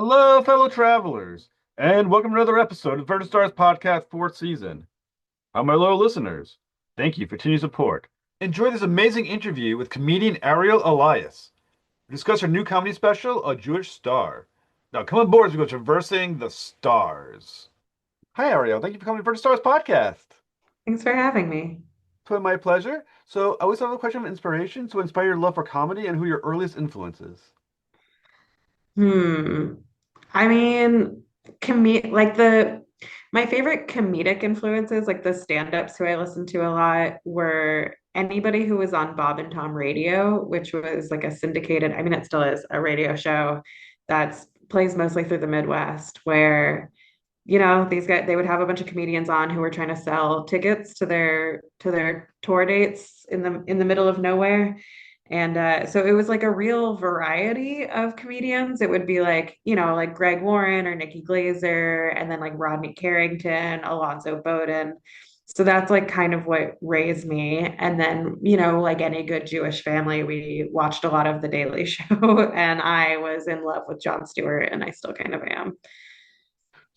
Hello, fellow travelers, and welcome to another episode of Vertical Stars Podcast fourth season. My loyal listeners, thank you for continued support. Enjoy this amazing interview with comedian Ariel Elias. We discuss her new comedy special, A Jewish Star. Now, come on board as we go traversing the stars. Hi, Ariel. Thank you for coming to Vertical Stars Podcast. Thanks for having me. It's been my pleasure. So, I always have a question of inspiration to inspire your love for comedy and who your earliest influences. Hmm. I mean, like my favorite comedic influences, like the stand-ups who I listened to a lot, were anybody who was on Bob and Tom Radio, which was like a syndicated, I mean, it still is a radio show that's plays mostly through the Midwest, where, these guys they would have a bunch of comedians on who were trying to sell tickets to their tour dates in the middle of nowhere. And so it was like a real variety of comedians. It would be like, like Greg Warren or Nikki Glazer, and then like Rodney Carrington, Alonzo Bowden. So that's like kind of what raised me. And then, like any good Jewish family, we watched a lot of The Daily Show, and I was in love with Jon Stewart, and I still kind of am.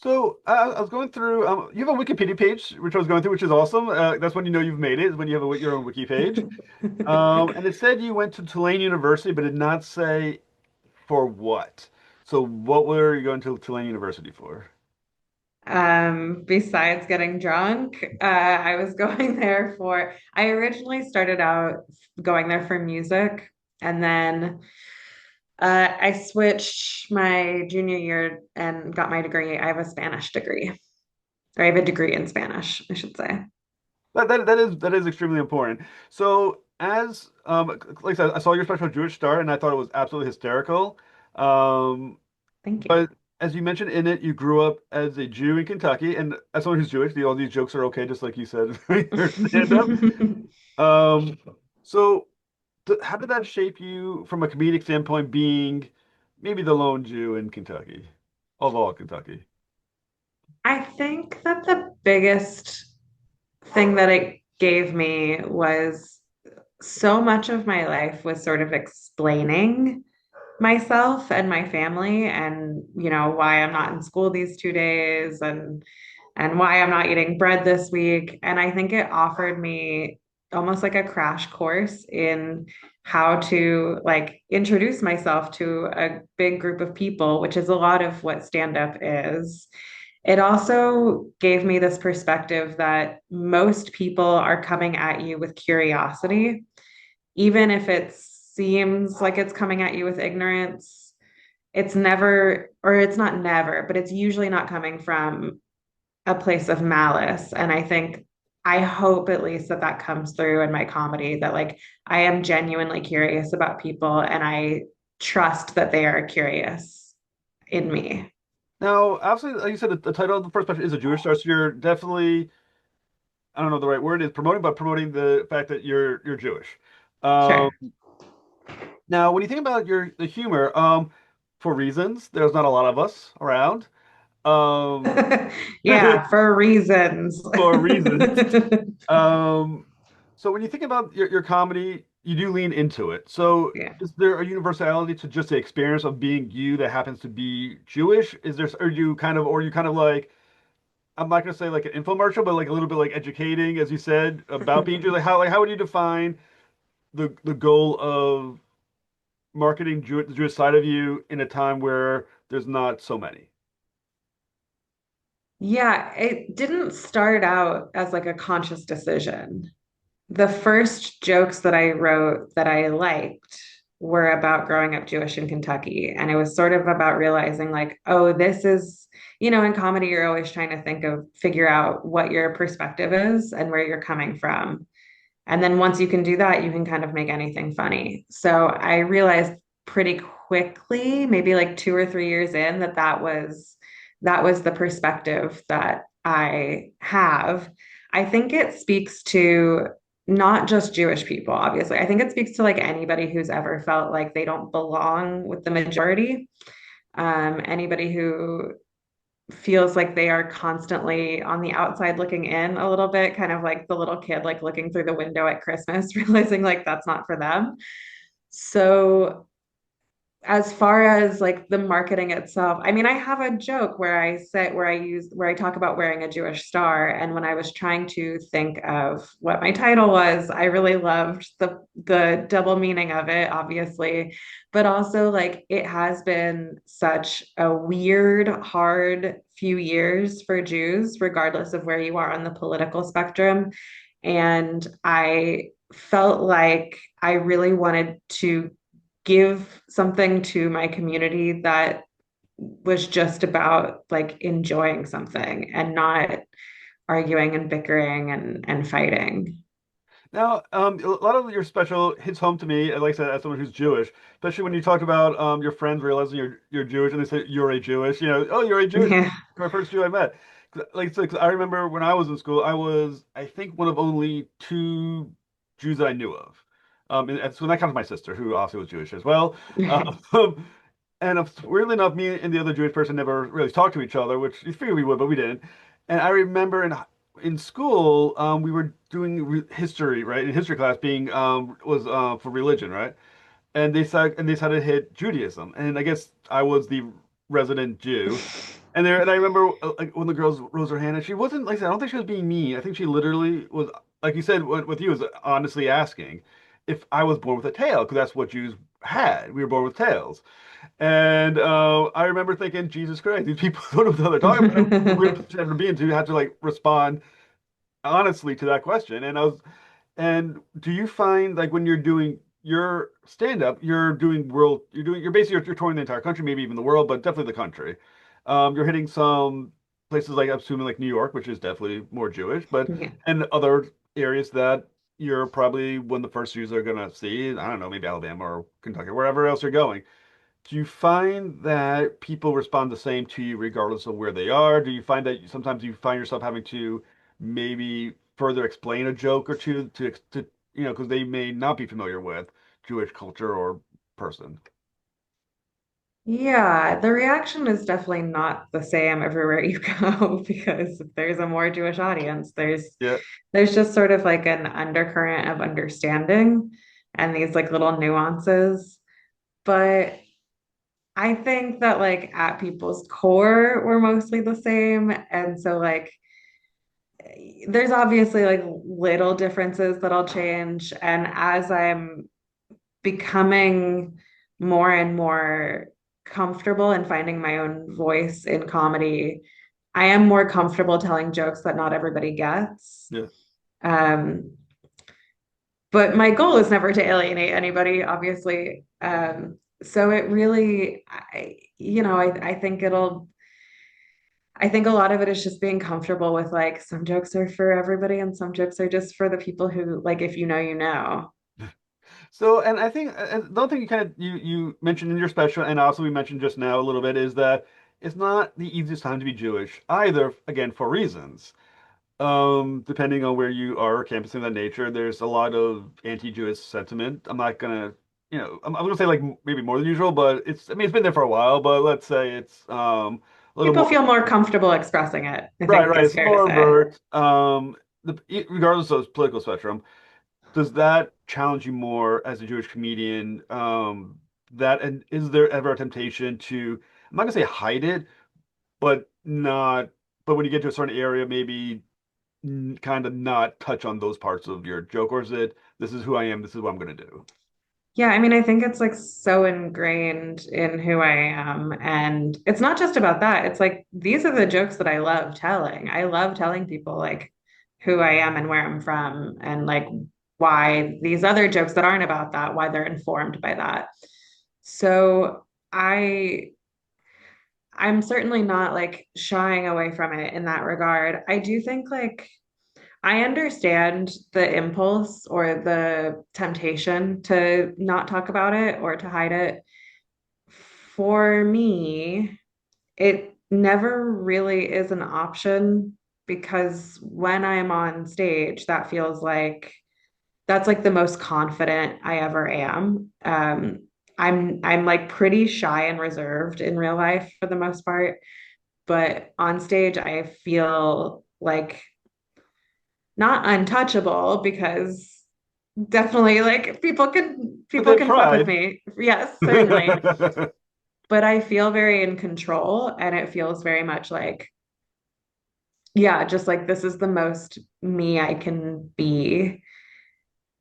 So I was going through. You have a Wikipedia page, which I was going through, which is awesome. That's when you know you've made it, is when you have your own wiki page. And it said you went to Tulane University, but did not say for what. So what were you going to Tulane University for? Besides getting drunk, I was going there I originally started out going there for music, and then I switched my junior year and got my degree. I have a Spanish degree, or I have a degree in Spanish, I should say. That is extremely important. So as like I said, I saw your special Jewish Start, and I thought it was absolutely hysterical. Um, Thank you. but as you mentioned in it, you grew up as a Jew in Kentucky, and as someone who's Jewish, all these jokes are okay, just like you said in your stand-up. Um, so how did that shape you from a comedic standpoint, being maybe the lone Jew in Kentucky, of all Kentucky? I think that the biggest thing that it gave me was so much of my life was sort of explaining myself and my family, and why I'm not in school these 2 days, and why I'm not eating bread this week. And I think it offered me almost like a crash course in how to like introduce myself to a big group of people, which is a lot of what stand up is. It also gave me this perspective that most people are coming at you with curiosity, even if it seems like it's coming at you with ignorance. It's never, or it's not never, but it's usually not coming from a place of malice. And I hope at least that comes through in my comedy, that like I am genuinely curious about people, and I trust that they are curious in me. Now, obviously, like you said, the title of the first special is a Jewish Star, so you're definitely, I don't know the right word is promoting, but promoting the fact that you're Jewish. Um, Sure. Now, when you think about the humor, for reasons, there's not a lot of us around. Um, Yeah, for reasons. for reasons. Um, so when you think about your comedy, you do lean into it. So Yeah. is there a universality to just the experience of being you that happens to be Jewish? Is there, or you kind of like, I'm not gonna say like an infomercial, but like a little bit like educating, as you said, about being Jewish. Like how would you define the goal of marketing the Jewish side of you in a time where there's not so many? Yeah, it didn't start out as like a conscious decision. The first jokes that I wrote that I liked were about growing up Jewish in Kentucky. And it was sort of about realizing, like, oh, this is, in comedy, you're always trying to figure out what your perspective is and where you're coming from. And then once you can do that, you can kind of make anything funny. So I realized pretty quickly, maybe like 2 or 3 years in, that was the perspective that I have. I think it speaks to not just Jewish people, obviously. I think it speaks to like anybody who's ever felt like they don't belong with the majority. Anybody who feels like they are constantly on the outside looking in a little bit, kind of like the little kid like looking through the window at Christmas, realizing like that's not for them. So as far as like the marketing itself, I mean, I have a joke where I talk about wearing a Jewish star. And when I was trying to think of what my title was, I really loved the double meaning of it, obviously, but also like it has been such a weird, hard few years for Jews, regardless of where you are on the political spectrum. And I felt like I really wanted to give something to my community that was just about like enjoying something and not arguing and bickering and fighting. Now, a lot of your special hits home to me, like I said, as someone who's Jewish, especially when you talk about your friends realizing you're Jewish and they say you're a Jewish, oh, you're a Jewish. Yeah. My first Jew I met. Like, so, 'cause I remember when I was in school, I was, I think, one of only two Jews that I knew of. And so that counts my sister, who also was Jewish as well. Um, and weirdly enough, me and the other Jewish person never really talked to each other, which you figured we would, but we didn't. And I remember in school, we were doing history, right? In history class, being was for religion, right? And they decided to hit Judaism, and I guess I was the resident Jew. And I remember like when the girls rose her hand, and she wasn't like I said, I don't think she was being mean. I think she literally was, like you said, with you, was honestly asking if I was born with a tail, because that's what Jews had. We were born with tails. And I remember thinking, Jesus Christ, these people don't know what they're talking about. The weird position to be in to have to like respond honestly to that question. And do you find like when you're doing your stand up, you're basically you're touring the entire country, maybe even the world, but definitely the country. You're hitting some places like I'm assuming like New York, which is definitely more Jewish, but Yeah. and other areas that you're probably one of the first Jews are gonna see. I don't know, maybe Alabama or Kentucky, wherever else you're going. Do you find that people respond the same to you regardless of where they are? Do you find that sometimes you find yourself having to maybe further explain a joke or two to because they may not be familiar with Jewish culture or person? Yeah, the reaction is definitely not the same everywhere you go because there's a more Jewish audience. Yeah. There's just sort of like an undercurrent of understanding and these like little nuances. But I think that like at people's core, we're mostly the same. And so like there's obviously like little differences that I'll change. And as I'm becoming more and more comfortable and finding my own voice in comedy, I am more comfortable telling jokes that not everybody gets. Yeah. Um, but my goal is never to alienate anybody, obviously. So it really, I think a lot of it is just being comfortable with like some jokes are for everybody and some jokes are just for the people who like, if you know, you know. So, and I think the other thing you mentioned in your special, and also we mentioned just now a little bit, is that it's not the easiest time to be Jewish either. Again, for reasons. Depending on where you are, campus of that nature, there's a lot of anti-Jewish sentiment. I'm not gonna, I'm gonna say like maybe more than usual, but I mean, it's been there for a while, but let's say it's a little People more, feel more comfortable expressing it, I right, think right. is It's fair to more say. overt. Regardless of political spectrum, does that challenge you more as a Jewish comedian? And is there ever a temptation to, I'm not gonna say hide it, but not, but when you get to a certain area, maybe kind of not touch on those parts of your joke, or is it this is who I am, this is what I'm gonna do? Yeah, I mean, I think it's like so ingrained in who I am. And it's not just about that. It's like these are the jokes that I love telling. I love telling people like who I am and where I'm from and like why these other jokes that aren't about that, why they're informed by that. So I I'm certainly not like shying away from it in that regard. I do think like I understand the impulse or the temptation to not talk about it or to hide it. For me, it never really is an option because when I'm on stage, that feels like that's like the most confident I ever am. I'm like pretty shy and reserved in real life for the most part, but on stage I feel like not untouchable because definitely like But they people have can fuck with tried. me. Yes, certainly. But I feel very in control and it feels very much like, yeah, just like this is the most me I can be.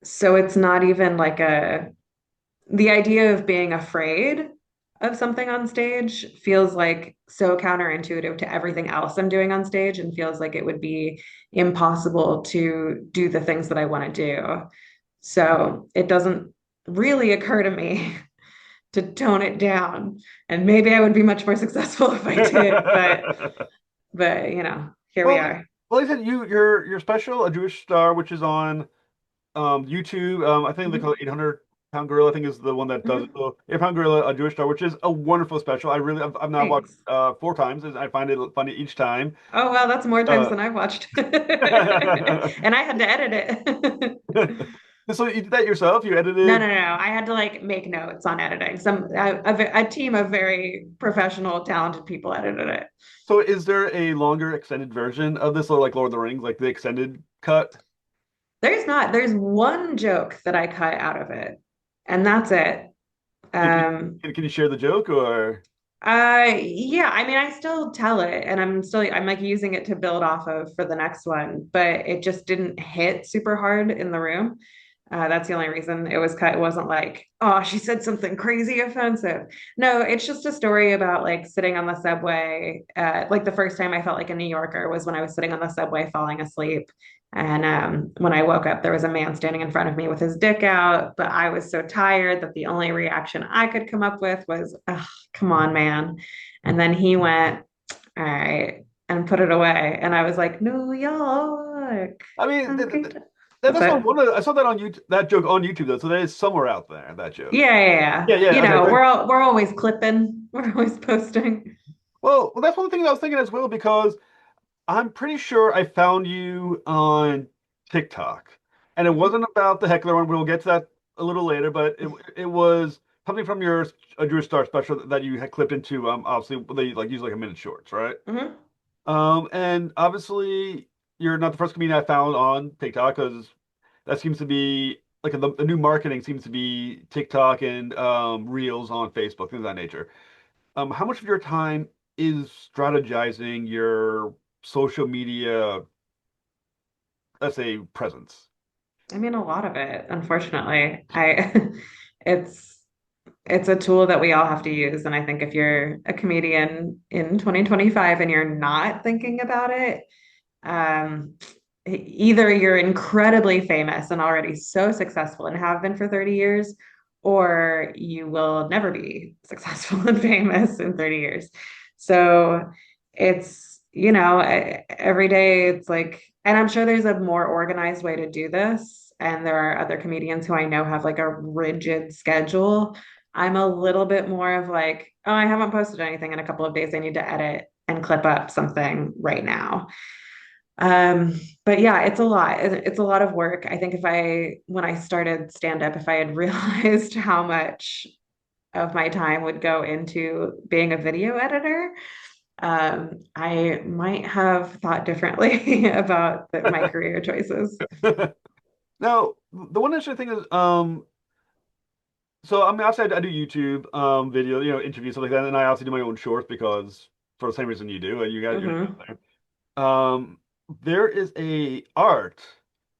So it's not even like the idea of being afraid of something on stage feels like so counterintuitive to everything else I'm doing on stage and feels like it would be impossible to do the things that I want to do. So it doesn't really occur to me to tone it down. And maybe I would be much more successful if I did, but here we Well, are. well, I said your special, A Jewish Star, which is on YouTube. I think they call it Mhm, 800 Pound Gorilla. I think is the one that does it. mhm. So 800 Pound Gorilla, A Jewish Star, which is a wonderful special. I've now watched Thanks. four times, and I find it funny each time. Oh, well, that's more times Uh, than I've watched. And I had to edit it. so you did that yourself? You No, edited? no, no, no. I had to like make notes on editing. A team of very professional, talented people edited it. So is there a longer extended version of this, or like Lord of the Rings, like the extended cut? There's one joke that I cut out of it, and that's it. Can, can, Um, can you share the joke or? yeah, I mean, I still tell it, and I'm like using it to build off of for the next one, but it just didn't hit super hard in the room. That's the only reason it was cut. It wasn't like, oh, she said something crazy offensive. No, it's just a story about like sitting on the subway. Like the first time I felt like a New Yorker was when I was sitting on the subway falling asleep. And when I woke up, there was a man standing in front of me with his dick out. But I was so tired that the only reaction I could come up with was, "Ugh, come on, man." And then he went, all right, and put it away. And I was like, New York, I mean, concrete. That's that's on it. one. I saw that on YouTube. That joke on YouTube though, so that is somewhere out there. That joke. Yeah, yeah, yeah. Yeah, yeah. Okay. We're always clipping. We're always posting. Well, that's one thing I was thinking as well because I'm pretty sure I found you on TikTok, and it wasn't about the heckler one. We'll get to that a little later, but it was something from your A Jewish Star special that you had clipped into. Obviously they like use like a minute shorts, right? Hmm. And obviously you're not the first comedian I found on TikTok because that seems to be like the new marketing seems to be TikTok and Reels on Facebook, things of that nature. How much of your time is strategizing your social media, let's say, presence? I mean, a lot of it, unfortunately. It's it's a tool that we all have to use. And I think if you're a comedian in 2025 and you're not thinking about it, um, either you're incredibly famous and already so successful and have been for 30 years, or you will never be successful and famous in 30 years. So it's, every day it's like, and I'm sure there's a more organized way to do this. And there are other comedians who I know have like a rigid schedule. I'm a little bit more of like, oh, I haven't posted anything in a couple of days. I need to edit and clip up something right now. But yeah, it's a lot. It's a lot of work. I think when I started stand up, if I had realized how much of my time would go into being a video editor, I might have thought differently about my career choices. Now, the one interesting thing is, so I mean, obviously I do YouTube, video, interviews, stuff like that, and I also do my own shorts because for the same reason you do, you're Hmm. there. There is a art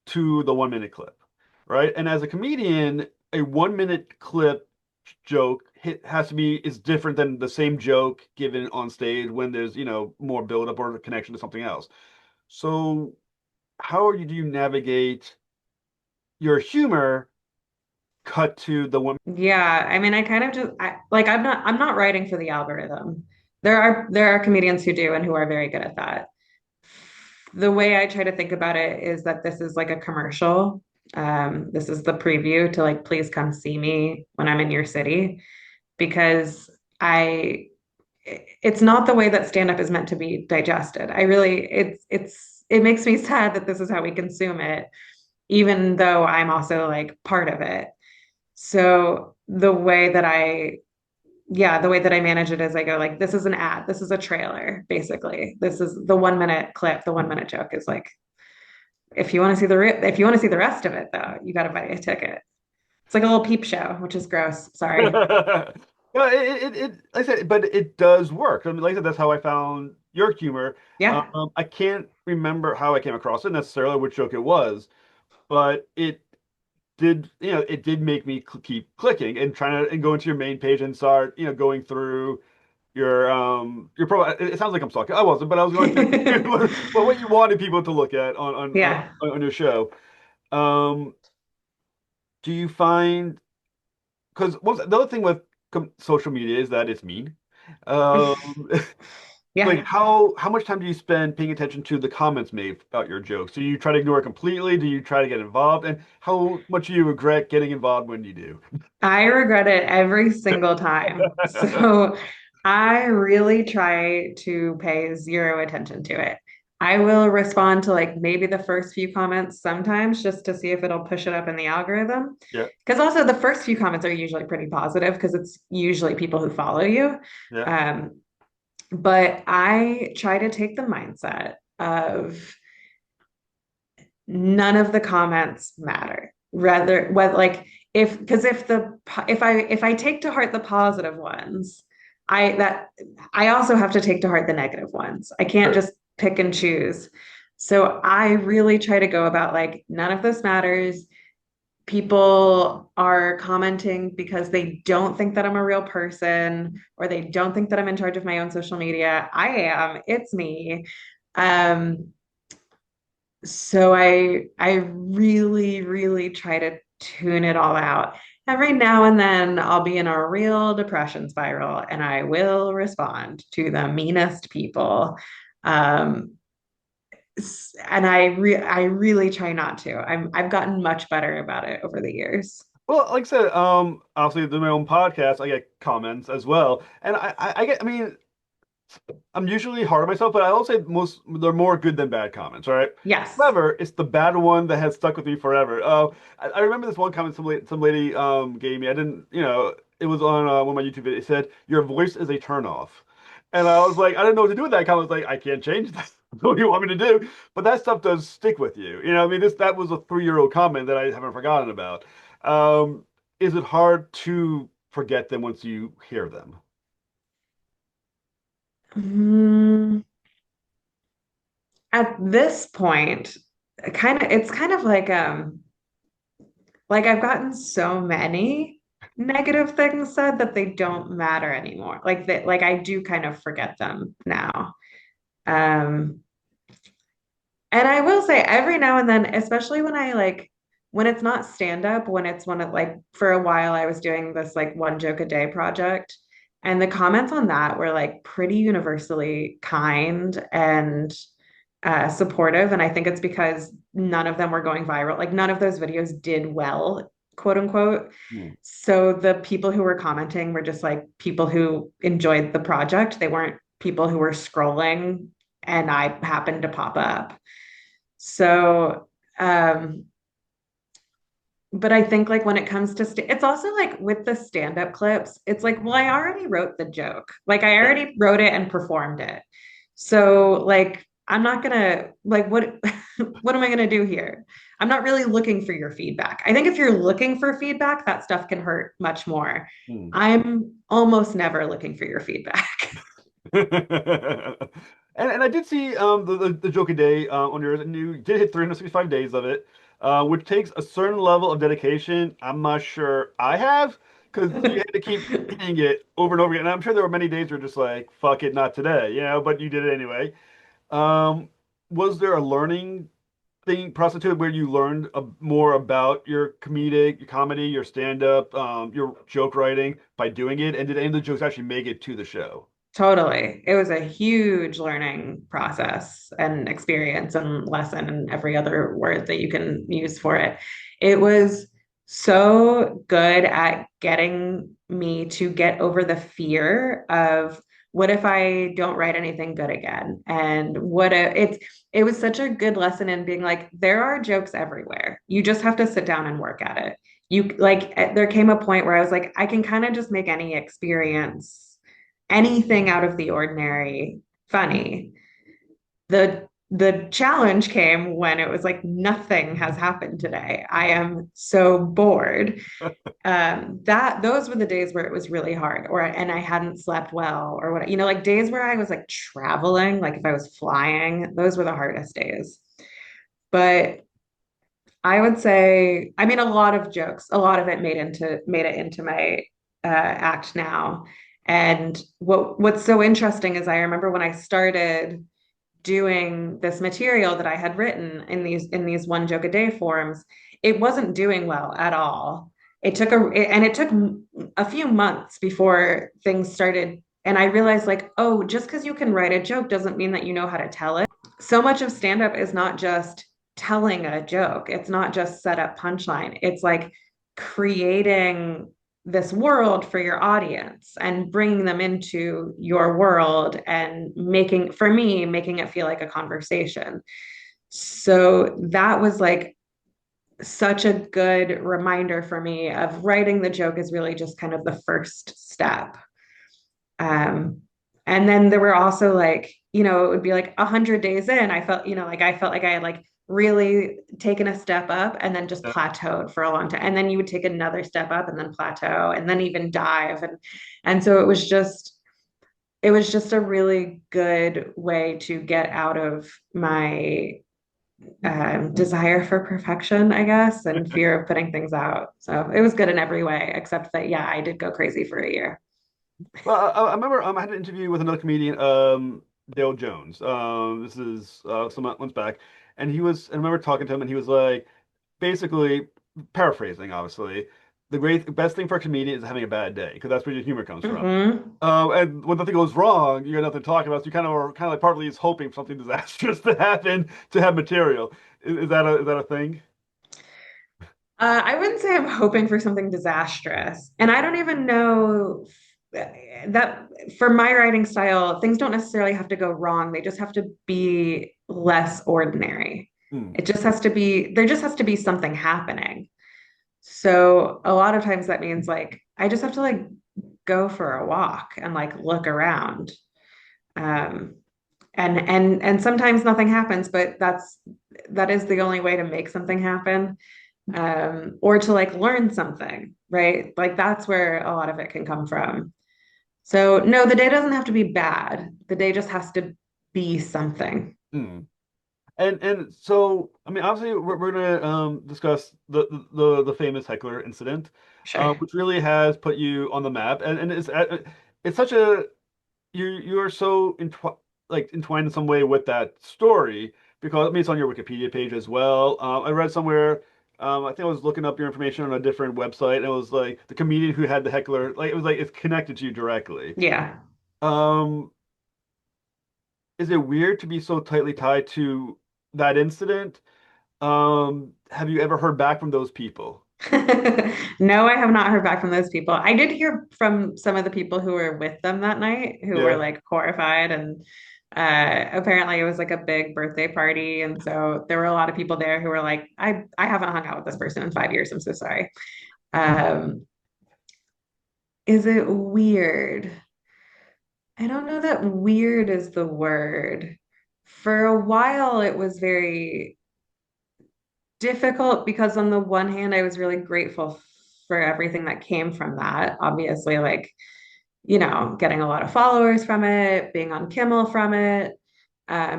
to the 1 minute clip, right? And as a comedian, a 1 minute clip joke has to be is different than the same joke given on stage when there's, more build up or a connection to something else. So do you navigate your humor cut to the one? Yeah, I mean, I kind of just like I'm not writing for the algorithm. There are comedians who do and who are very good at that. The way I try to think about it is that this is like a commercial. This is the preview to like, please come see me when I'm in your city because I, it's not the way that stand up is meant to be digested. It makes me sad that this is how we consume it, even though I'm also like part of it. So the way that I manage it is I go like, this is an ad, this is a trailer, basically. This is the 1 minute clip, the 1 minute joke is like If you want to see if you want to see the rest of it, though, you got to buy a ticket. It's like a little peep show, which is gross. Sorry. No, like I said, but it does work. I mean, like I said, that's how I found your humor. Yeah. I can't remember how I came across it necessarily, which joke it was, but it did make me keep clicking and trying to and go into your main page and start, going through your profile. It sounds like I'm talking. I wasn't, but I was going through what you wanted people to look at Yeah. on your show. Um, do you find because the other thing with social media is that it's mean. Um, like Yeah. how much time do you spend paying attention to the comments made about your jokes? Do you try to ignore it completely? Do you try to get involved? And how much do you regret getting involved when you do? I regret it every single time. So I really try to pay zero attention to it. I will respond to like maybe the first few comments sometimes just to see if it'll push it up in the algorithm. Yeah, Because also the first few comments are usually pretty positive because it's usually people who follow you. yeah. Um, but I try to take the mindset of none of the comments matter. Rather, whether like if because if I take to heart the positive ones, I also have to take to heart the negative ones. I can't Sure. just pick and choose. So I really try to go about like none of this matters. People are commenting because they don't think that I'm a real person or they don't think that I'm in charge of my own social media. I am. It's me. Um, so I really, really try to tune it all out. Every now and then I'll be in a real depression spiral and I will respond to the meanest people. Um, and I really try not to. I've gotten much better about it over the years. Well, like I said, obviously, through my own podcast, I get comments as well, and I get. I mean, I'm usually hard on myself, but I will say most they're more good than bad comments, right? Yes. However, it's the bad one that has stuck with me forever. I remember this one comment some lady gave me. I didn't, it was on one of my YouTube videos. It said, "Your voice is a turnoff," and I was like, I didn't know what to do with that comment. I was like, I can't change that. What do you want me to do? But that stuff does stick with you. I mean, that was a 3-year-old comment that I haven't forgotten about. Um, is it hard to forget them once you hear them? Mm, at this point, it's kind of like I've gotten so many negative things said that they don't matter anymore. Like that, like I do kind of forget them now. Um, and I will say every now and then, especially when I like when it's not stand up, when it's one of like for a while I was doing this like one joke a day project, and the comments on that were like pretty universally kind and supportive. And I think it's because none of them were going viral. Like none of those videos did well, quote unquote. Hmm. So the people who were commenting were just like people who enjoyed the project. They weren't people who were scrolling and I happened to pop up. So, but I think like when it comes to it's also like with the stand-up clips, it's like, well, I already wrote the joke. Like I Yeah. already wrote it and performed it. So like I'm not gonna like what what am I gonna do here? I'm not really looking for your feedback. I think if you're looking for feedback, that stuff can hurt much more. Hmm. I'm almost never looking for your feedback. And I did see the joke a day on yours, and you did hit 365 days of it, which takes a certain level of dedication. I'm not sure I have because you had to keep hitting it over and over again. And I'm sure there were many days where you're just like, "Fuck it, not today," but you did it anyway. Um, was there a learning thing process to it where you learned more about your comedic, your comedy, your stand-up, your joke writing by doing it? And did any of the jokes actually make it to the show? Totally. It was a huge learning process and experience and lesson and every other word that you can use for it. It was so good at getting me to get over the fear of what if I don't write anything good again? And what if it was such a good lesson in being like, there are jokes everywhere. You just have to sit down and work at it. You like there came a point where I was like, I can kind of just make any experience anything out of the ordinary funny. The the challenge came when it was like nothing has happened today. I am so bored. That those were the days where it was really hard, or and I hadn't slept well, or what, like days where I was like traveling, like if I was flying, those were the hardest days. But I would say, I mean, a lot of jokes, a lot of it made it into my act now. And what's so interesting is I remember when I started doing this material that I had written in these one joke a day forums, it wasn't doing well at all. It took a few months before things started. And I realized like, oh, just because you can write a joke doesn't mean that you know how to tell it. So much of stand up is not just telling a joke. It's not just set up punchline. It's like creating this world for your audience and bringing them into your world and for me, making it feel like a conversation. So that was like such a good reminder for me of writing the joke is really just kind of the first step. Um, and then there were also like, it would be like 100 days in, I felt like I had like really taken a step up and then just Yeah. plateaued for a long time. And then you would take another step up and then plateau and then even dive. And so it was just a really good way to get out of my desire for perfection, I guess, and fear of putting things out. So it was good in every way, except that, yeah, I did go crazy for a year. Well, I remember I had an interview with another comedian, Dale Jones. This is some months back, and I remember talking to him, and he was like, basically, paraphrasing, obviously, the best thing for a comedian is having a bad day, because that's where your humor comes from. Hmm. And when nothing goes wrong, you got nothing to talk about, so you kind of are kind of like partly is hoping for something disastrous to happen to have material. Is that a thing? I wouldn't say I'm hoping for something disastrous. And I don't even know that for my writing style, things don't necessarily have to go wrong. They just have to be less ordinary. Hmm. It just has to be, there just has to be something happening. So a lot of times that means like, I just have to like go for a walk and like look around. Um, and sometimes nothing happens, but that is the only way to make something happen, or to like learn something, right? Like that's where a lot of it can come from. So no, the day doesn't have to be bad. The day just has to be something. Hmm. And so, I mean, obviously, we're gonna discuss the famous heckler incident, Sure. which really has put you on the map, and it's such a you're so entwined in some way with that story because I mean it's on your Wikipedia page as well. I read somewhere, I think I was looking up your information on a different website, and it was like the comedian who had the heckler, like it was like it's connected to you directly. Yeah. Um, is it weird to be so tightly tied to that incident? Have you ever heard back from those people? No, I have not heard back from those people. I did hear from some of the people who were with them that night who were Yeah. like horrified, and apparently it was like a big birthday party, and so there were a lot of people there who were like, I haven't hung out with this person in 5 years. I'm so sorry. Um, is it weird? I don't know that weird is the word. For a while, it was very difficult because on the one hand, I was really grateful for everything that came from that. Obviously, like, getting a lot of followers from it, being on Kimmel from it,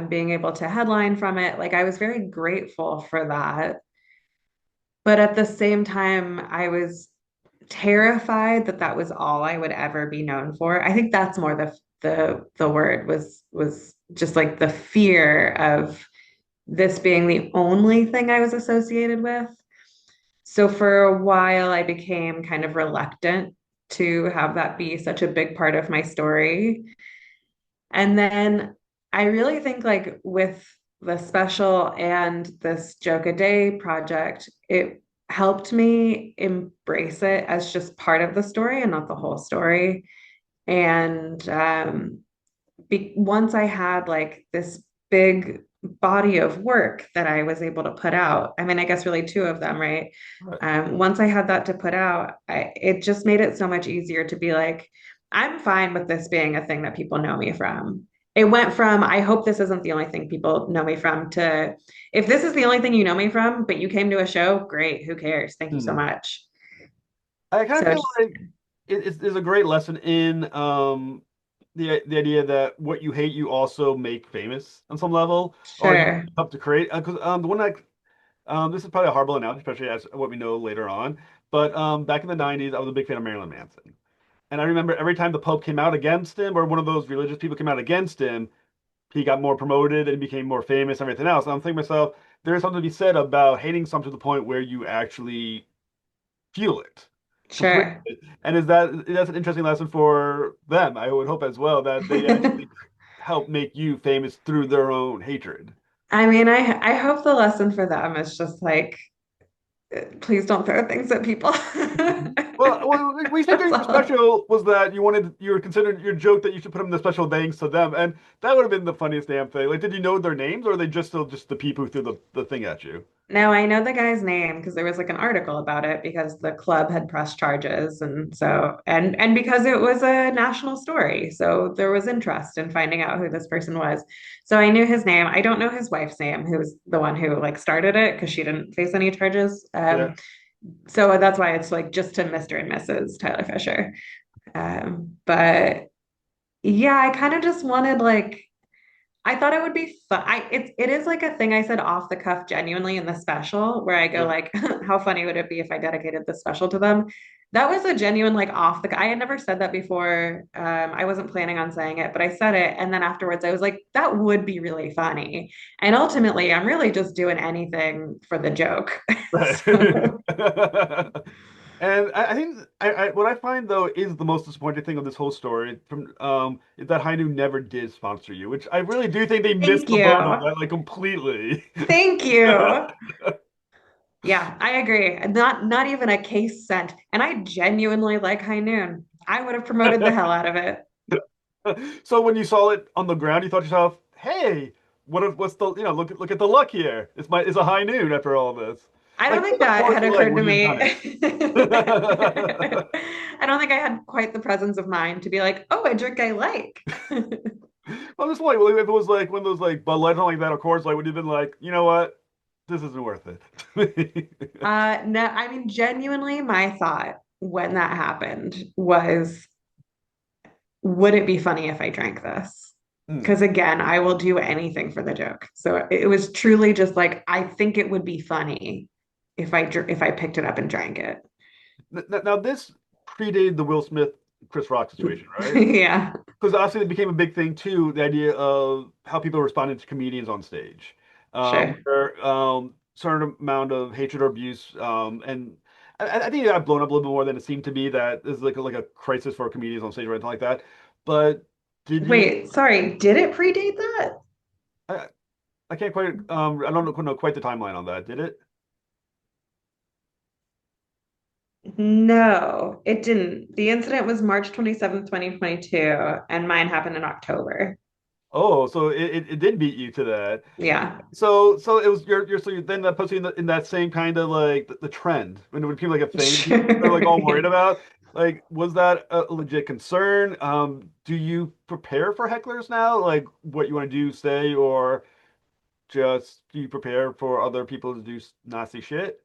being able to headline from it. Like, I was very grateful for that. But at the same time, I was terrified that that was all I would ever be known for. I think that's more the word was just like the fear of this being the only thing I was associated with. So for a while, I became kind of reluctant to have that be such a big part of my story. And then I really think like with the special and this joke a day project, it helped me embrace it as just part of the story and not the whole story. And once I had like this big body of work that I was able to put out, I mean, I guess really two of them, right? Right. Once I had that to put out, it just made it so much easier to be like, I'm fine with this being a thing that people know me from. it went from I hope this isn't the only thing people know me from to if this is the only thing you know me from, but you came to a show, great, who cares? Thank you so Hmm. much. I kind of So feel just like there's a great lesson in the idea that what you hate you also make famous on some level, or you sure, help to create. Because the one that this is probably a horrible analogy, especially as what we know later on. But back in the '90s, I was a big fan of Marilyn Manson, and I remember every time the Pope came out against him, or one of those religious people came out against him, he got more promoted and became more famous and everything else. And I'm thinking to myself, there's something to be said about hating something to the point where you actually feel it sure. completely. And that's an interesting lesson for them. I would hope as well that they actually help make you famous through their own hatred. I mean, I hope the lesson for them is just like, please don't throw things at people. Well, we said That's during your all. special was that you were considering your joke that you should put them in the special thanks to them, and that would have been the funniest damn thing. Like, did you know their names, or are they just still just the people who threw the thing at you? No, I know the guy's name because there was like an article about it because the club had pressed charges and so and because it was a national story. So there was interest in finding out who this person was. So I knew his name. I don't know his wife's name, who's the one who like started it because she didn't face any charges. Yeah. So that's why it's like just to Mr. and Mrs. Tyler Fisher. But yeah, I kind of just wanted like I thought it would be fun. It is like a thing I said off the cuff genuinely in the special where I go Yeah. like, how funny would it be if I dedicated the special to them? That was a genuine like off the I had never said that before. I wasn't planning on saying it, but I said it and then afterwards I was like, that would be really funny. And ultimately, I'm really just doing anything for the joke. Right. So And I think what I find though is the most disappointing thing of this whole story from is that Hainu never did sponsor you, which I really do think they missed thank the boat on you. that like completely. Thank you. Yeah, I agree. Not even a case sent. And I genuinely like High Noon. I would have promoted the hell out of it. So when you saw it on the ground, you thought to yourself, "Hey, what's the look at the luck here. It's a high noon after all this." I Like, don't what think was the that course had like occurred to when you've me. done it? I don't think I had quite the presence of mind to be like, oh, a drink I like. Well, this point, well, if it was like one of those like Bud Light or something like that, of course, like would you have been like, you know what, this isn't worth it. No, I mean, genuinely, my thought when that happened was, would it be funny if I drank this? Hmm. Because again, I will do anything for the joke. So it was truly just like, I think it would be funny if I picked it up and drank it. Now, this predated the Will Smith Chris Rock situation, right? Yeah, Because obviously it became a big thing too, the idea of how people responded to comedians on stage, sure. where certain amount of hatred or abuse, and I think it got blown up a little bit more than it seemed to be. That is like a crisis for comedians on stage or anything like that. But did you? Wait, sorry, did it predate that? I, I can't quite. I don't know quite the timeline on that. Did it? No, it didn't. The incident was March 27th, 2022, and mine happened in October. Oh, so it did beat you to that. Yeah. So it was you're then that puts you in that same kind of like the trend when people like a thing that people are like all worried Sure. about. Like, was that a legit concern? Do you prepare for hecklers now? Like, what you want to do, say, or just do you prepare for other people to do nasty shit?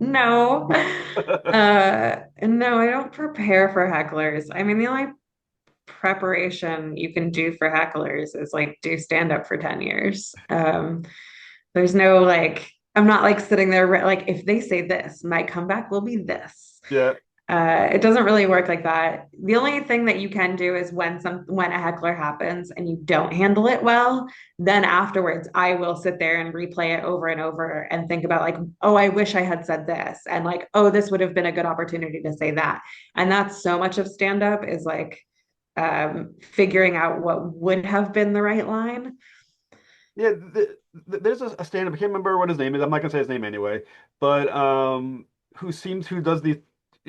No. No, I don't prepare for hecklers. I mean, the only preparation you can do for hecklers is like do stand up for 10 years. There's no like, I'm not like sitting there like if they say this, my comeback will be this. Yeah. It doesn't really work like that. The only thing that you can do is when a heckler happens and you don't handle it well, then afterwards I will sit there and replay it over and over and think about like, oh, I wish I had said this, and like, oh, this would have been a good opportunity to say that. And that's so much of stand up is like figuring out what would have been the right line. Yeah, there's a stand-up. I can't remember what his name is. I'm not gonna say his name anyway. But who does these?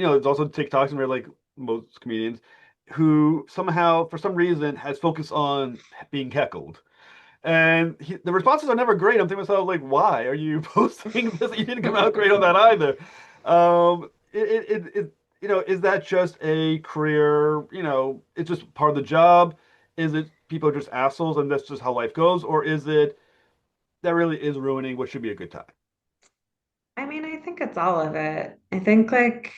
It's also TikToks and we're like most comedians who somehow, for some reason, has focused on being heckled. And the responses are never great. I'm thinking to myself, like, why are you posting this? You didn't come out great on that either. Is that just a career? It's just part of the job. Is it people are just assholes and that's just how life goes, or is it that really is ruining what should be a good time? I mean, I think it's all of it. I think like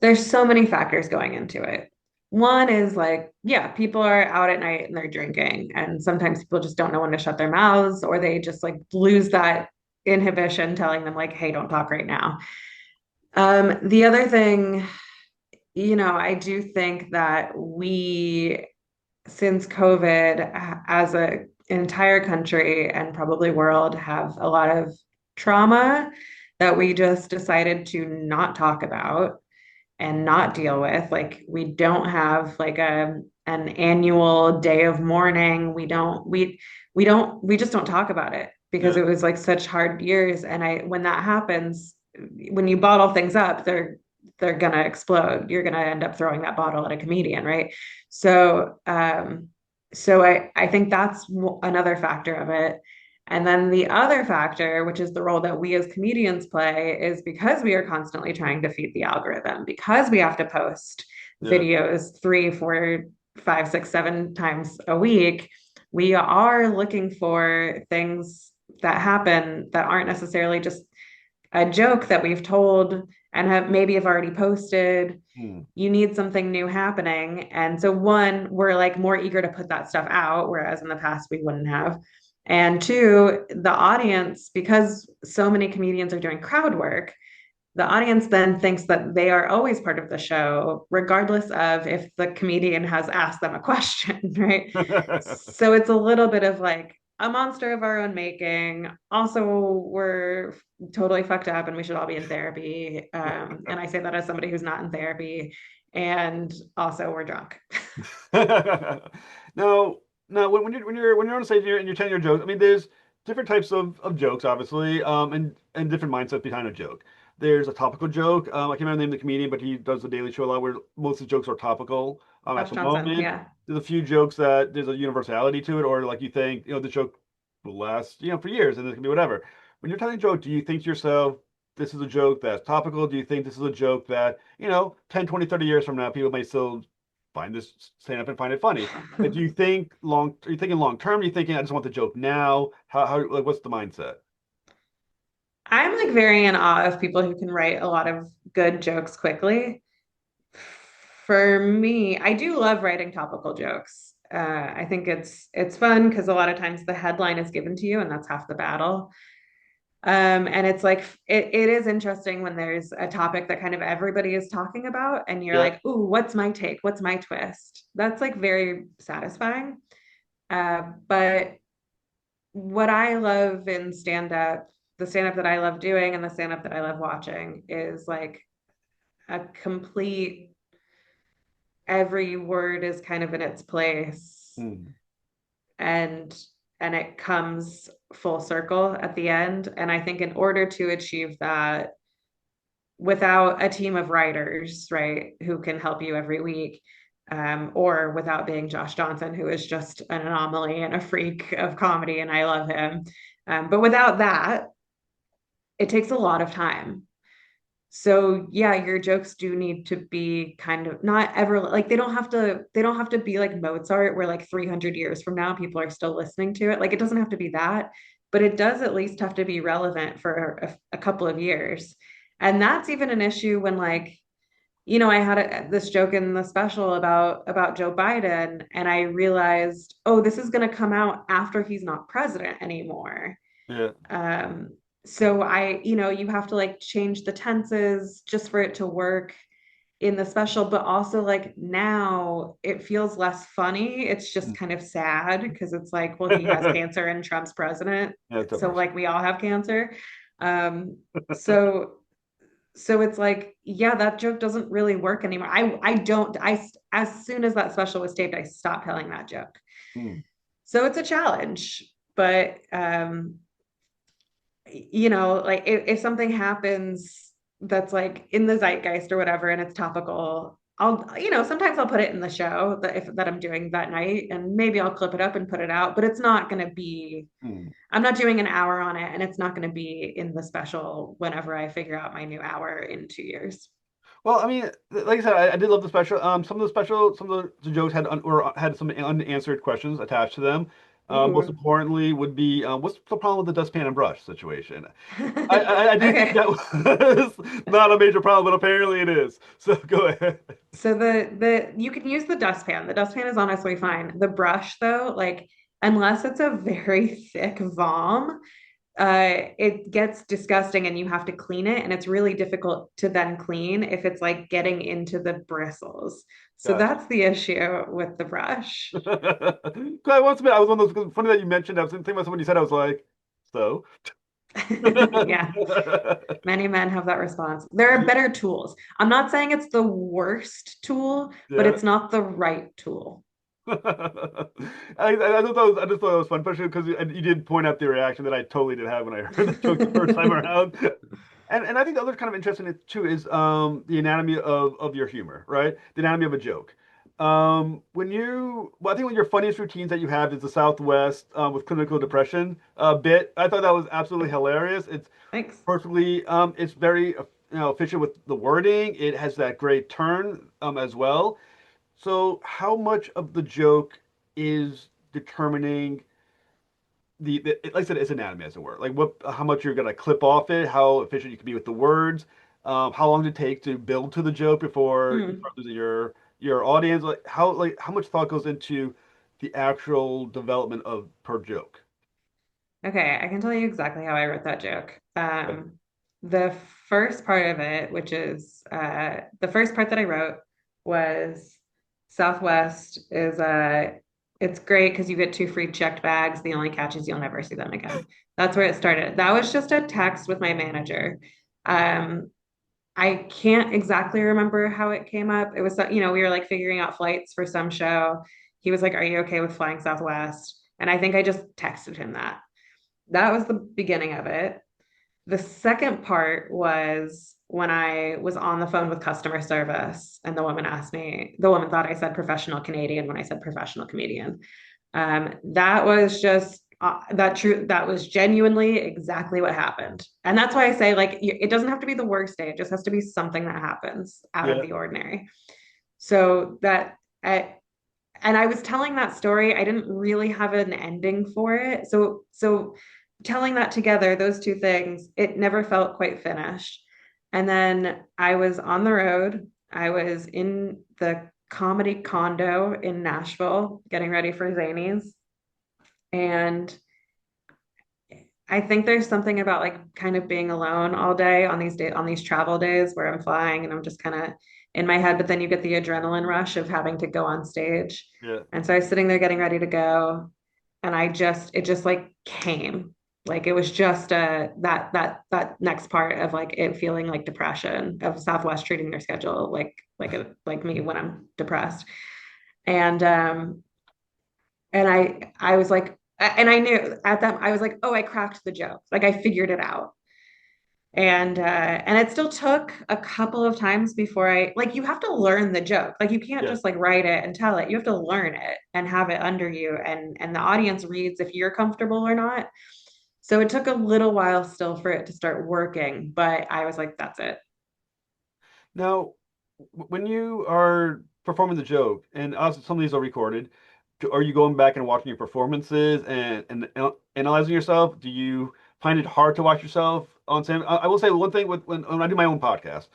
there's so many factors going into it. One is like, yeah, people are out at night and they're drinking, and sometimes people just don't know when to shut their mouths, or they just like lose that inhibition, telling them like, hey, don't talk right now. The other thing, I do think that since COVID, as an entire country and probably world, have a lot of trauma that we just decided to not talk about and not deal with. Like we don't have like an annual day of mourning. We just don't talk about it because Yeah. it was like such hard years. And when that happens, when you bottle things up, they're gonna explode. You're gonna end up throwing that bottle at a comedian, right? So I think that's another factor of it. And then the other factor, which is the role that we as comedians play, is because we are constantly trying to feed the algorithm, because we have to post Yeah. videos 3, 4, 5, 6, 7 times a week, we are looking for things that happen that aren't necessarily just a joke that we've told and have already posted. Hmm. You need something new happening. And so one, we're like more eager to put that stuff out, whereas in the past we wouldn't have. And two, the audience, because so many comedians are doing crowd work, the audience then thinks that they are always part of the show, regardless of if the comedian has asked them a question, right? So it's a little bit of like a monster of our own making. Also, we're totally fucked up and we should all be in therapy. And I say that as somebody who's not in therapy. And also, we're drunk. Now, now when you're on stage and you're telling your jokes, I mean, there's different types of jokes, obviously, and different mindsets behind a joke. There's a topical joke. I can't remember the name of the comedian, but he does the Daily Show a lot, where most of the jokes are topical at Josh the Johnson, moment. yeah. There's a few jokes that there's a universality to it, or like you think, the joke will last, for years, and it can be whatever. When you're telling a joke, do you think to yourself, this is a joke that's topical? Do you think this is a joke that, 10, 20, 30 years from now, people may still stand up and find it funny? Like, are you thinking long term? Are you thinking, I just want the joke now? Like, what's the mindset? I'm like very in awe of people who can write a lot of good jokes quickly. For me, I do love writing topical jokes. I think it's fun because a lot of times the headline is given to you, and that's half the battle. And it's like it is interesting when there's a topic that kind of everybody is talking about, and you're Yeah. like, "Ooh, what's my take? What's my twist?" That's like very satisfying. But what I love in stand up, the stand up that I love doing, and the stand up that I love watching, is like a complete every word is kind of in its place Hmm. and it comes full circle at the end. And I think in order to achieve that without a team of writers, right, who can help you every week, or without being Josh Johnson, who is just an anomaly and a freak of comedy, and I love him. But without that, it takes a lot of time. So yeah, your jokes do need to be kind of not ever like they don't have to be like Mozart where like 300 years from now people are still listening to it. Like it doesn't have to be that, but it does at least have to be relevant for a couple of years. And that's even an issue when like I had this joke in the special about Joe Biden, and I realized, oh, this is going to come out after he's not president anymore. Yeah. um, so you have to like change the tenses just for it to work in the special, but also like now it feels less funny. It's just kind of sad because it's like, well, he has Yeah, cancer and Trump's president. it's So depressing. like we all have cancer. Um, so so it's like, yeah, that joke doesn't really work anymore. I don't I as soon as that special was taped, I stopped telling that joke. Hmm. So it's a challenge, but like if something happens that's like in the zeitgeist or whatever and it's topical, sometimes I'll put it in the show that I'm doing that night, and maybe I'll clip it up and put it out, but it's not going to be Hmm. I'm not doing an hour on it, and it's not going to be in the special whenever I figure out my new hour in 2 years. Well, I mean, like I said, I did love the special. Some of the jokes had some unanswered questions attached to them. Most Ooh. importantly, would be what's the problem with the dustpan and brush situation? I do think Okay. that was not a major problem, but apparently it is. So go ahead. So the you can use the dustpan. The dustpan is honestly fine. The brush though, like unless it's a very thick vom, it gets disgusting and you have to clean it, and it's really difficult to then clean if it's like getting into the bristles. So Gotcha. that's the issue with the brush. 'Cause I once admit, I was one of those. Funny that you mentioned. I was thinking about someone you said. I was like, so. Yeah, many men have that response. There are better tools. I'm not saying it's the worst tool, but Yeah. it's not the right tool. I just thought it was fun, especially because you did point out the reaction that I totally did have when I heard the joke the first time around. And I think the other kind of interesting too is the anatomy of your humor, right? The anatomy of a joke. Well, I think one of your funniest routines that you have is the Southwest with clinical depression bit. I thought that was absolutely hilarious. It's Thanks. perfectly, it's very efficient with the wording. It has that great turn as well. So, how much of the joke is determining like I said, it's anatomy, as it were. Like how much you're gonna clip off it, how efficient you can be with the words, how long does it take to build to the joke before you Hmm. start losing your audience. Like how much thought goes into the actual development of per joke. Okay, I can tell you exactly how I wrote that joke. Okay. The first part of it, which is the first part that I wrote was Southwest is it's great because you get two free checked bags. The only catch is you'll never see them again. That's where it started. That was just a text with my manager. Um, I can't exactly remember how it came up. It was, we were like figuring out flights for some show. He was like, "Are you okay with flying Southwest?" And I think I just texted him that. That was the beginning of it. The second part was when I was on the phone with customer service, and the woman thought I said professional Canadian when I said professional comedian. That was just that was genuinely exactly what happened. And that's why I say, like, it doesn't have to be the worst day, it just has to be something that happens out of Yeah. the ordinary. So and I was telling that story. I didn't really have an ending for it. So telling that together, those two things, it never felt quite finished. And then I was on the road. I was in the comedy condo in Nashville getting ready for Zanies. And I think there's something about like kind of being alone all day on these travel days where I'm flying and I'm just kind of in my head, but then you get the adrenaline rush of having to go on stage. Yeah. And so I was sitting there getting ready to go, and it just like came. Like it was just that next part of like it feeling like depression of Southwest treating their schedule like me when I'm depressed. And I was like, and I knew at that I was like, oh, I cracked the joke. Like I figured it out. And it still took a couple of times before I like you have to learn the joke. Like you can't Yeah. just like write it and tell it. You have to learn it and have it under you, and the audience reads if you're comfortable or not. So it took a little while still for it to start working, but I was like, that's it. Now, when you are performing the joke, and also some of these are recorded, are you going back and watching your performances and analyzing yourself? Do you find it hard to watch yourself on stand? I will say one thing when I do my own podcast,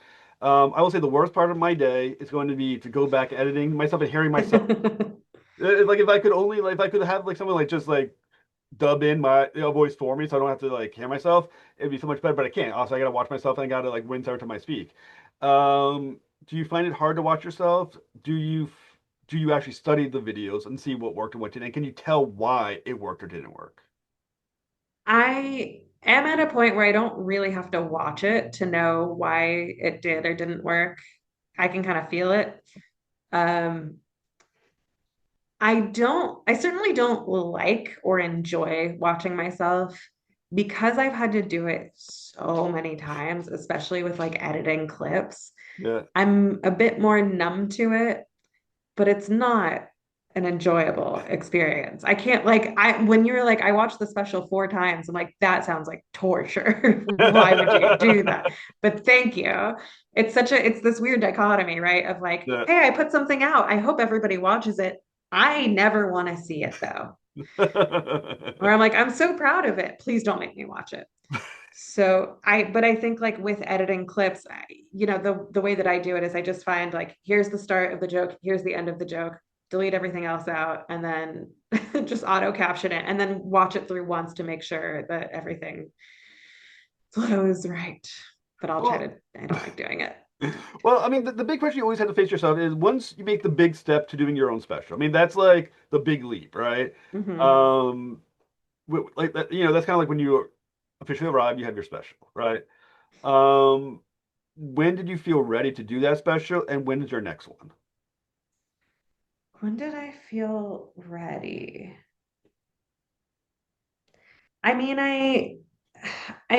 I will say the worst part of my day is going to be to go back editing myself and hearing myself. Like if I could only like if I could have like someone like just like dub in my voice for me so I don't have to like hear myself, it'd be so much better, but I can't. Also, I gotta watch myself and I gotta like rinse every time I speak. Do you find it hard to watch yourself? Do you actually study the videos and see what worked and what didn't? And can you tell why it worked or didn't work? I am at a point where I don't really have to watch it to know why it did or didn't work. I can kind of feel it. Um, I certainly don't like or enjoy watching myself because I've had to do it so many times, especially with like editing clips. Yeah. I'm a bit more numb to it, but it's not. an enjoyable experience. I can't like I when you're like I watched the special 4 times, I'm like that sounds like torture. Why would you do that? But thank you. It's this weird dichotomy, right? Of like, Yeah. hey, I put something out. I hope everybody watches it. I never want to see it though. Or I'm like, I'm so proud of it. Please don't make me watch it. But I think like with editing clips, the way that I do it is I just find like, here's the start of the joke, here's the end of the joke, delete everything else out, and then just auto caption it and then watch it through once to make sure that everything flows right. But Well, I don't like doing it. well, I mean, the big question you always have to face yourself is once you make the big step to doing your own special. I mean, that's like the big leap, right? Hmm. Um, like that, that's kind of like when you officially arrive, you have your special, right? Um, when did you feel ready to do that special, and when is your next one? When did I feel ready? I mean, I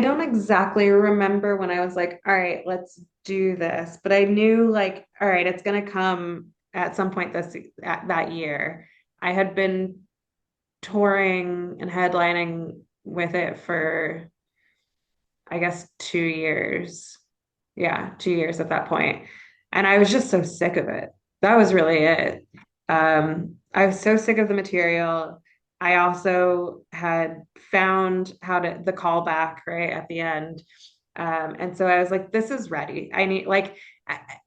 don't exactly remember when I was like, all right, let's do this, but I knew like, all right, it's gonna come at some point that year. I had been touring and headlining with it for I guess 2 years. Yeah, 2 years at that point. And I was just so sick of it. That was really it. I was so sick of the material. I also had found how to the callback right at the end. And so I was like, this is ready. I need like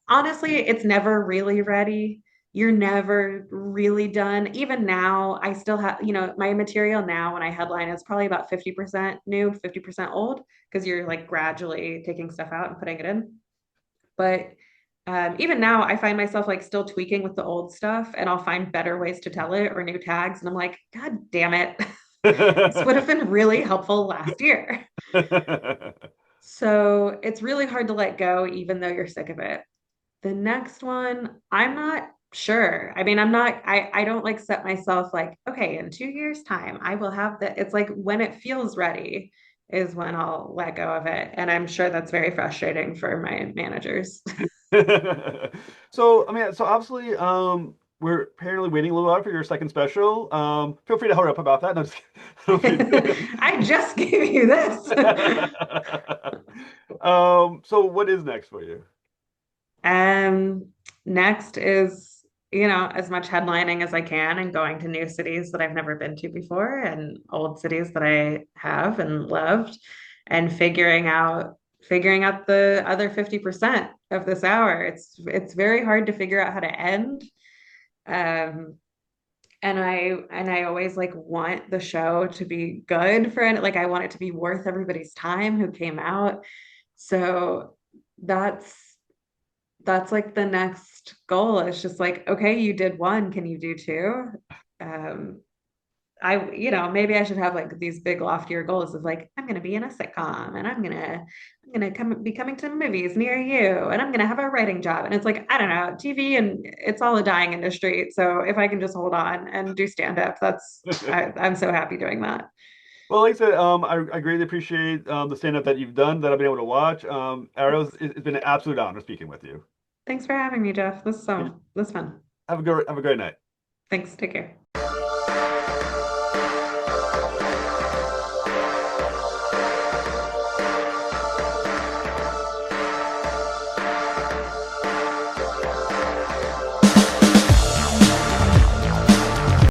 honestly, it's never really ready. You're never really done. Even now, I still have, my material now when I headline is probably about 50% new, 50% old, because you're like gradually taking stuff out and putting it in. But even now, I find myself like still tweaking with the old stuff, and I'll find better ways to tell it or new tags. And I'm like, God damn it. This would have been really helpful last year. So it's really hard to let go, even though you're sick of it. The next one, I'm not sure. I mean, I don't like set myself like, okay, in 2 years' time, I will have that. It's like when it feels ready is when I'll let go of it. And I'm sure that's very frustrating for my managers. So, I mean, so obviously, we're apparently waiting a little while for your second special. Feel free to hurry up about that. No, just kidding. I just gave you this. So what is next for you? Um, Next is, as much headlining as I can and going to new cities that I've never been to before and old cities that I have and loved and figuring out the other 50% of this hour. It's very hard to figure out how to end. Um, and I always like want the show to be good for it. Like I want it to be worth everybody's time who came out. So that's that's like the next goal. It's just like, okay, you did one, can you do two? Um, maybe I should have like these big loftier goals of like, I'm gonna be in a sitcom and I'm gonna be coming to movies near you and I'm gonna have a writing job. And it's like, I don't know, TV and it's all a dying industry. So if I can just hold on and do stand up, I'm so happy doing that. Well, like I said, I greatly appreciate the stand-up that you've done that I've been able to watch. Ariel, Thanks. it's been an absolute honor speaking with you. Thanks for having me, Jeff. This is fun. Have a great night. Thanks. Take care.